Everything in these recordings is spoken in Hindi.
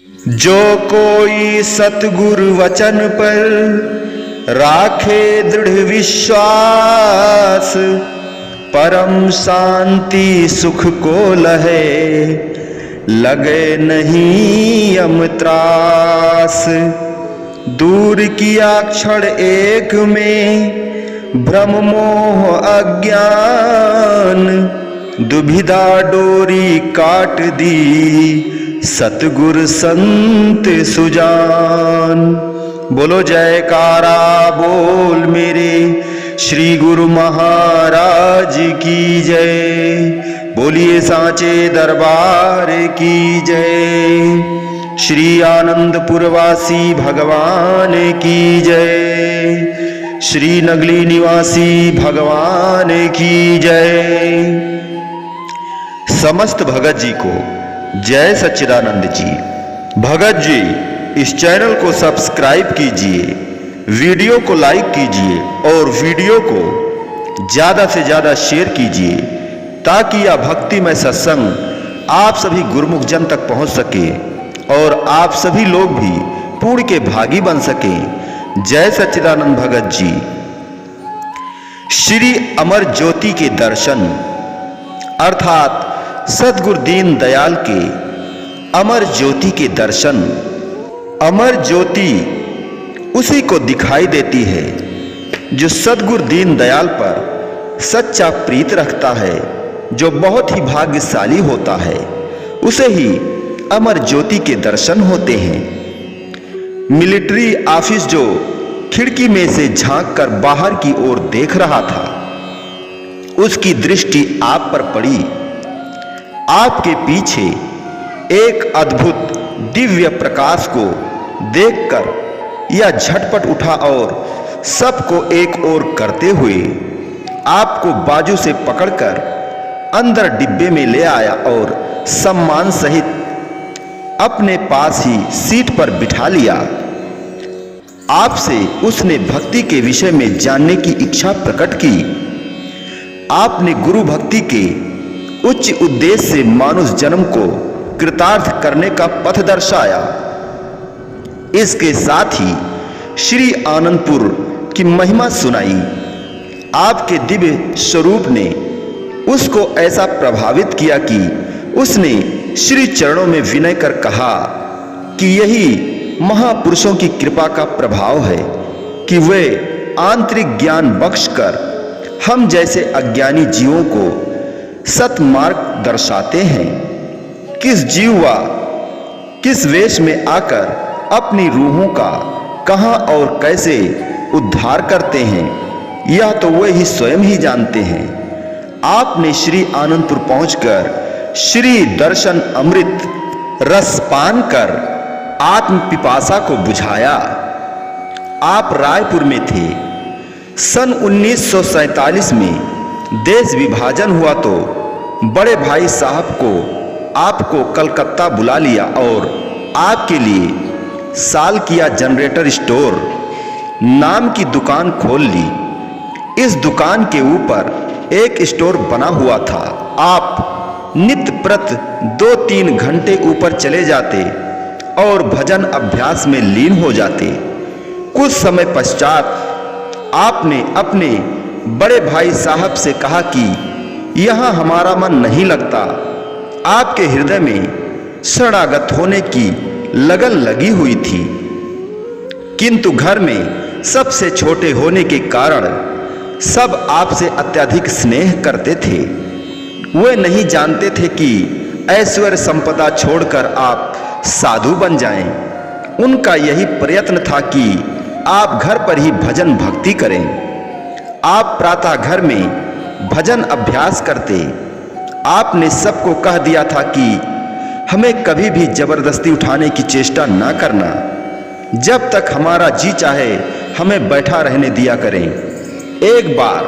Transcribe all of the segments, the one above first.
जो कोई सतगुरु वचन पर राखे दृढ़ विश्वास, परम शांति सुख को लहे, लगे नहीं यम त्रास। दूर किया क्षण एक में भ्रम मोह अज्ञान, दुविधा डोरी काट दी सतगुर संत सुजान। बोलो जयकारा बोल मेरे श्री गुरु महाराज की जय। बोलिए सांचे दरबार की जय। श्री आनंदपुर वासी भगवान की जय। श्री नगली निवासी भगवान की जय। समस्त भगत जी को जय सच्चिदानंद जी। भगत जी इस चैनल को सब्सक्राइब कीजिए, वीडियो को लाइक कीजिए और वीडियो को ज्यादा से ज्यादा शेयर कीजिए, ताकि यह भक्तिमय सत्संग आप सभी गुरुमुख जन तक पहुंच सके और आप सभी लोग भी पुण्य के भागी बन सके। जय सच्चिदानंद भगत जी। श्री अमर ज्योति के दर्शन अर्थात सद्गुरु दीन दयाल के अमर ज्योति के दर्शन। अमर ज्योति उसी को दिखाई देती है जो सद्गुरु दीन दयाल पर सच्चा प्रीत रखता है, जो बहुत ही भाग्यशाली होता है, उसे ही अमर ज्योति के दर्शन होते हैं। मिलिट्री ऑफिस जो खिड़की में से झांक कर बाहर की ओर देख रहा था, उसकी दृष्टि आप पर पड़ी। आपके पीछे एक अद्भुत दिव्य प्रकाश को देखकर यह झटपट उठा और सबको एक ओर करते हुए आपको बाजू से पकड़कर अंदर डिब्बे में ले आया और सम्मान सहित अपने पास ही सीट पर बिठा लिया। आपसे उसने भक्ति के विषय में जानने की इच्छा प्रकट की। आपने गुरु भक्ति के उच्च उद्देश्य से मानुष जन्म को कृतार्थ करने का पथ दर्शाया। इसके साथ ही श्री आनंदपुर की महिमा सुनाई। आपके दिव्य स्वरूप ने उसको ऐसा प्रभावित किया कि उसने श्री चरणों में विनय कर कहा कि यही महापुरुषों की कृपा का प्रभाव है कि वे आंतरिक ज्ञान बख्शकर हम जैसे अज्ञानी जीवों को सतमार्ग दर्शाते हैं। किस जीव व किस वेश में आकर अपनी रूहों का कहां और कैसे उद्धार करते हैं, यह तो वे ही स्वयं ही जानते हैं। आपने श्री आनंदपुर पहुंचकर श्री दर्शन अमृत रस पान कर आत्म पिपासा को बुझाया। आप रायपुर में थे। सन 1947 में देश विभाजन हुआ तो बड़े भाई साहब को आपको कलकत्ता बुला लिया और आपके लिए सालकिया जनरेटर स्टोर नाम की दुकान खोल ली। इस दुकान के ऊपर एक स्टोर बना हुआ था। आप नित्य प्रत 2-3 घंटे ऊपर चले जाते और भजन अभ्यास में लीन हो जाते। कुछ समय पश्चात आपने अपने बड़े भाई साहब से कहा कि यहां हमारा मन नहीं लगता। आपके हृदय में शरणागत होने की लगन लगी हुई थी, किंतु घर में सबसे छोटे होने के कारण सब आपसे अत्यधिक स्नेह करते थे। वे नहीं जानते थे कि ऐश्वर्य संपदा छोड़कर आप साधु बन जाएं। उनका यही प्रयत्न था कि आप घर पर ही भजन भक्ति करें। आप प्रातः घर में भजन अभ्यास करते। आपने सबको कह दिया था कि हमें कभी भी जबरदस्ती उठाने की चेष्टा ना करना। जब तक हमारा जी चाहे हमें बैठा रहने दिया करें। एक बार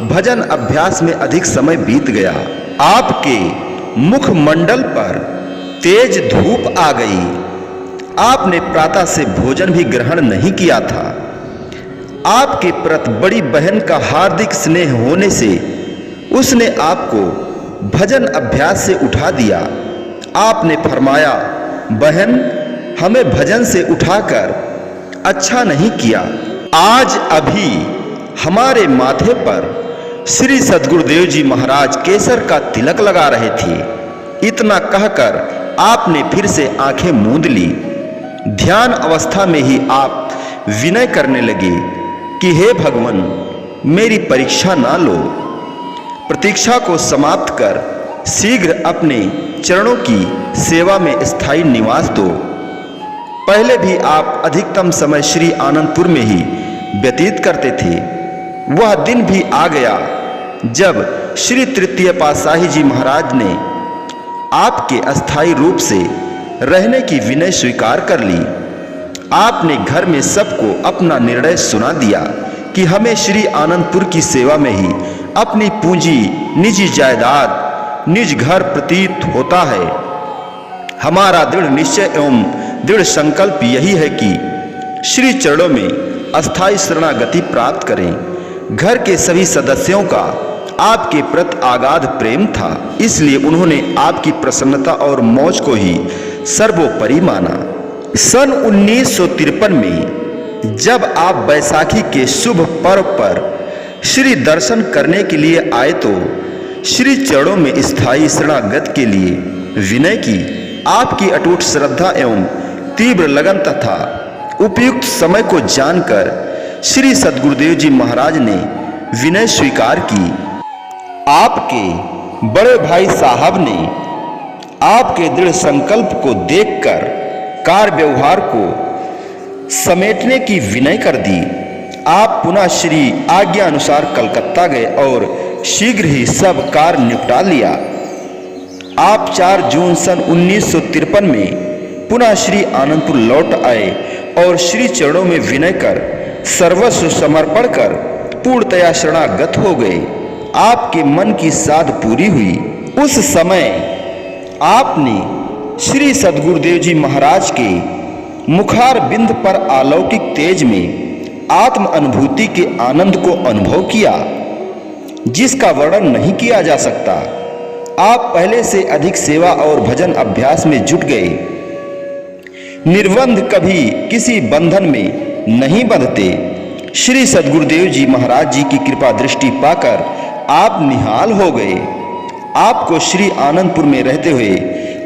भजन अभ्यास में अधिक समय बीत गया। आपके मुखमंडल पर तेज धूप आ गई। आपने प्रातः से भोजन भी ग्रहण नहीं किया था। आपके प्रति बड़ी बहन का हार्दिक स्नेह होने से उसने आपको भजन अभ्यास से उठा दिया। आपने फरमाया, बहन हमें भजन से उठाकर अच्छा नहीं किया। आज अभी हमारे माथे पर श्री सद्गुरुदेव जी महाराज केसर का तिलक लगा रहे थे। इतना कहकर आपने फिर से आंखें मूंद ली। ध्यान अवस्था में ही आप विनय करने लगे कि हे भगवान, मेरी परीक्षा ना लो। प्रतीक्षा को समाप्त कर शीघ्र अपने चरणों की सेवा में स्थायी निवास दो। पहले भी आप अधिकतम समय श्री आनंदपुर में ही व्यतीत करते थे। वह दिन भी आ गया जब श्री तृतीय पातशाही जी महाराज ने आपके अस्थायी रूप से रहने की विनय स्वीकार कर ली। आपने घर में सबको अपना निर्णय सुना दिया कि हमें श्री आनंदपुर की सेवा में ही अपनी पूंजी, निजी जायदाद, निज घर प्रतीत होता है। हमारा दृढ़ निश्चय एवं दृढ़ संकल्प यही है कि श्री चरणों में अस्थायी शरणागति प्राप्त करें। घर के सभी सदस्यों का आपके प्रति अगाध प्रेम था, इसलिए उन्होंने आपकी प्रसन्नता और मौज को ही सर्वोपरि माना। सन 1953 में जब आप बैसाखी के शुभ पर्व पर श्री दर्शन करने के लिए आए तो श्री चरणों में स्थायी शरणागत के लिए विनय की आपकी अटूट श्रद्धा एवं तीव्र लगन तथा उपयुक्त समय को जानकर श्री सद्गुरुदेव जी महाराज ने विनय स्वीकार की। आपके बड़े भाई साहब ने आपके दृढ़ संकल्प को देखकर कार्य व्यवहार को समेटने की विनय कर दी। आप पुनः श्री आज्ञा अनुसार कलकत्ता गए और शीघ्र ही सब कार्य निपटा लिया। आप 4 जून सन 1953 में पुनः श्री आनंदपुर लौट आए और श्री चरणों में विनय कर सर्वस्व समर्पण कर पूर्णतया शरणागत हो गए। आपके मन की साध पूरी हुई। उस समय आपने श्री सद्गुरुदेव जी महाराज के मुखार बिंद पर अलौकिक तेज में आत्म अनुभूति के आनंद को अनुभव किया, जिसका वर्णन नहीं किया जा सकता। आप पहले से अधिक सेवा और भजन अभ्यास में जुट गए। निर्बंध कभी किसी बंधन में नहीं बंधते। श्री सद्गुरुदेव जी महाराज जी की कृपा दृष्टि पाकर आप निहाल हो गए। आपको श्री आनंदपुर में रहते हुए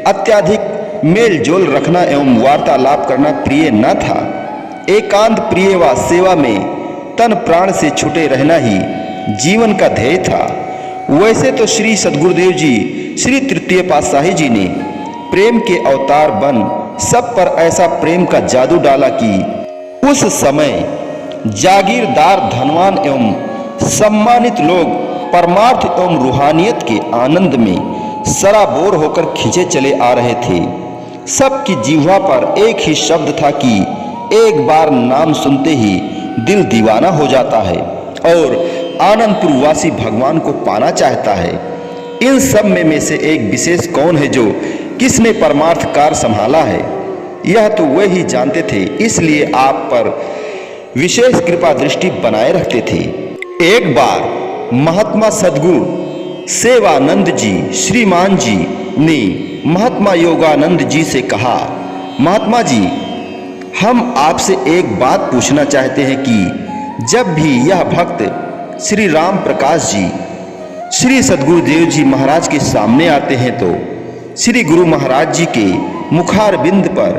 अत्याधिक मेल जोल रखना एवं वार्तालाप करना प्रिय न था। एकांत प्रिय व सेवा में तन प्राण से छुटे रहना ही जीवन का ध्येय था। वैसे तो श्री सद्गुरुदेव जी श्री तृतीय पातशाही जी ने प्रेम के अवतार बन सब पर ऐसा प्रेम का जादू डाला कि उस समय जागीरदार, धनवान एवं सम्मानित लोग परमार्थ एवं रूहानियत के आनंद में सराबोर होकर खींचे चले आ रहे थे। सबकी जिह्वा पर एक ही शब्द था कि एक बार नाम सुनते ही दिल दीवाना हो जाता है और आनंदपुर वासी भगवान को पाना चाहता है। इन सब में से एक विशेष कौन है जो किसने परमार्थ कार्य संभाला है, यह तो वे ही जानते थे। इसलिए आप पर विशेष कृपा दृष्टि बनाए रखते थे। एक बार महात्मा सद्गुरु सेवानंद जी श्रीमान जी ने महात्मा योगानंद जी से कहा, महात्मा जी, हम आपसे एक बात पूछना चाहते हैं कि जब भी यह भक्त श्री राम प्रकाश जी श्री सद्गुरुदेव जी महाराज के सामने आते हैं तो श्री गुरु महाराज जी के मुखार बिंद पर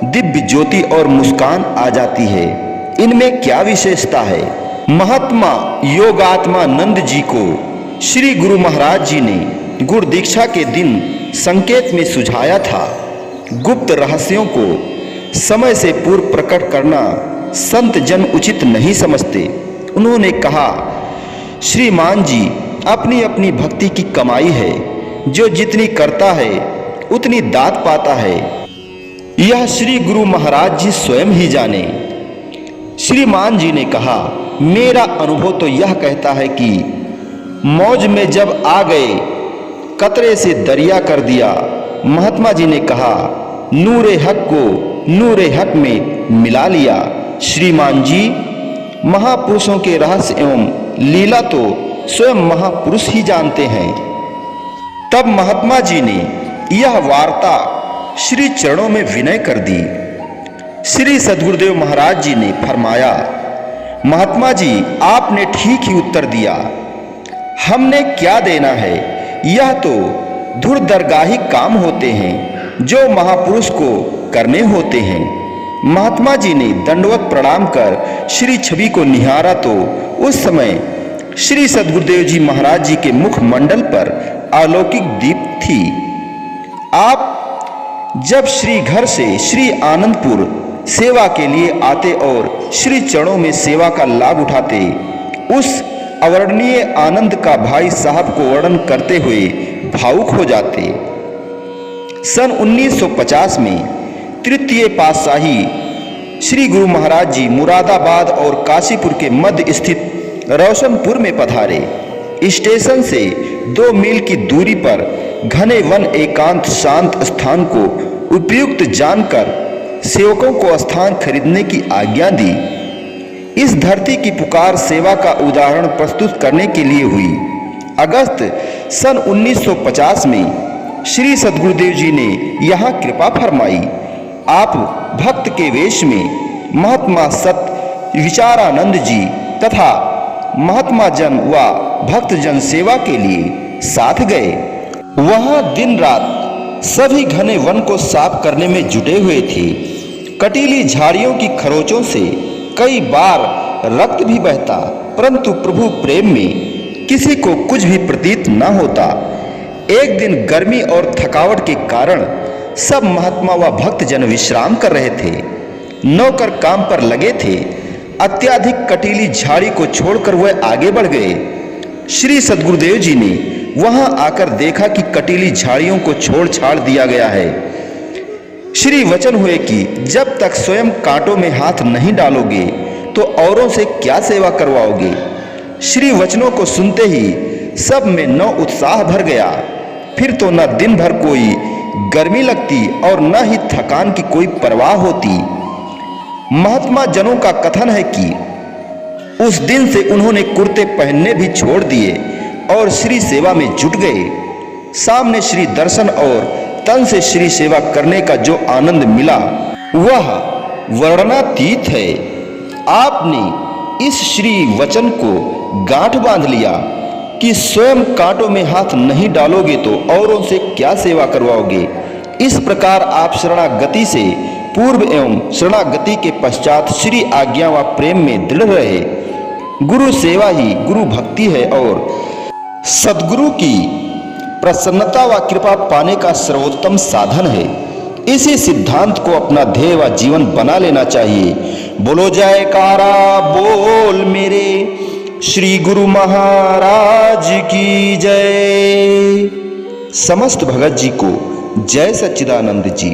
दिव्य ज्योति और मुस्कान आ जाती है। इनमें क्या विशेषता है? महात्मा योगात्मानंद जी को श्री गुरु महाराज जी ने गुरु दीक्षा के दिन संकेत में सुझाया था। गुप्त रहस्यों को समय से पूर्व प्रकट करना संत जन उचित नहीं समझते। उन्होंने कहा, श्रीमान जी, अपनी अपनी भक्ति की कमाई है, जो जितनी करता है उतनी दात पाता है, यह श्री गुरु महाराज जी स्वयं ही जाने। श्रीमान जी ने कहा, मेरा अनुभव तो यह कहता है कि मौज में जब आ गए कतरे से दरिया कर दिया। महात्मा जी ने कहा, नूरे हक को नूरे हक में मिला लिया। श्रीमान जी, महापुरुषों के रहस्य एवं लीला तो स्वयं महापुरुष ही जानते हैं। तब महात्मा जी ने यह वार्ता श्री चरणों में विनय कर दी। श्री सद्गुरुदेव महाराज जी ने फरमाया, महात्मा जी आपने ठीक ही उत्तर दिया। हमने क्या देना है, यह तो धुरदरगाही काम होते हैं जो महापुरुष को करने होते हैं। महात्मा जी ने दंडवत प्रणाम कर श्री छवि को निहारा तो उस समय श्री सद्गुरुदेव जी महाराज जी के मुख मंडल पर अलौकिक दीप थी। आप जब श्री घर से श्री आनंदपुर सेवा के लिए आते और श्री चरणों में सेवा का लाभ उठाते, उस अवर्णनीय आनंद का भाई साहब को वर्णन करते हुए भावुक हो जाते। सन 1950 में तृतीय पातशाही श्री गुरु महाराज जी मुरादाबाद और काशीपुर के मध्य स्थित रोशनपुर में पधारे। स्टेशन से 2 मील की दूरी पर घने वन एकांत शांत स्थान को उपयुक्त जानकर सेवकों को स्थान खरीदने की आज्ञा दी। इस धरती की पुकार सेवा का उदाहरण प्रस्तुत करने के लिए हुई। अगस्त सन 1950 में श्री सद्गुरुदेव जी ने यहाँ कृपा फरमाई। आप भक्त के वेश में महात्मा सत विचारानंद जी तथा महात्मा जन व भक्तजन सेवा के लिए साथ गए। वहां दिन रात सभी घने वन को साफ करने में जुटे हुए थे। कटीली झाड़ियों की खरोचों से कई बार रक्त भी बहता, परंतु प्रभु प्रेम में किसी को कुछ भी प्रतीत न होता। एक दिन गर्मी और थकावट के कारण सब महात्मा व भक्तजन विश्राम कर रहे थे। नौकर काम पर लगे थे। अत्याधिक कटीली झाड़ी को छोड़कर वह आगे बढ़ गए। श्री सद्गुरुदेव जी ने वहां आकर देखा कि कटीली झाड़ियों को छोड़ छाड़ दिया गया है। श्री वचन हुए कि जब तक स्वयं कांटों में हाथ नहीं डालोगे तो औरों से क्या सेवा करवाओगे। श्री वचनों को सुनते ही सब में नौ उत्साह भर गया। फिर तो न दिन भर कोई गर्मी लगती और न ही थकान की कोई परवाह होती। महात्मा जनों का कथन है कि उस दिन से उन्होंने कुर्ते पहनने भी छोड़ दिए और श्री सेवा में जुट गए। सामने श्री दर्शन और तन से श्री सेवा करने का जो आनंद मिला वह वर्णनातीत है। आपने इस श्री वचन को गांठ बांध लिया कि स्वयं कांटों में हाथ नहीं डालोगे तो औरों से क्या सेवा करवाओगे। इस प्रकार आप शरणागति से पूर्व एवं शरणागति के पश्चात श्री आज्ञा व प्रेम में दृढ़ रहे। गुरु सेवा ही गुरु भक्ति है और सद्गुरु की प्रसन्नता व कृपा पाने का सर्वोत्तम साधन है। इसी सिद्धांत को अपना ध्येय व जीवन बना लेना चाहिए। बोलो जयकारा बोल मेरे श्री गुरु महाराज की जय। समस्त भगत जी को जय सच्चिदानंद जी।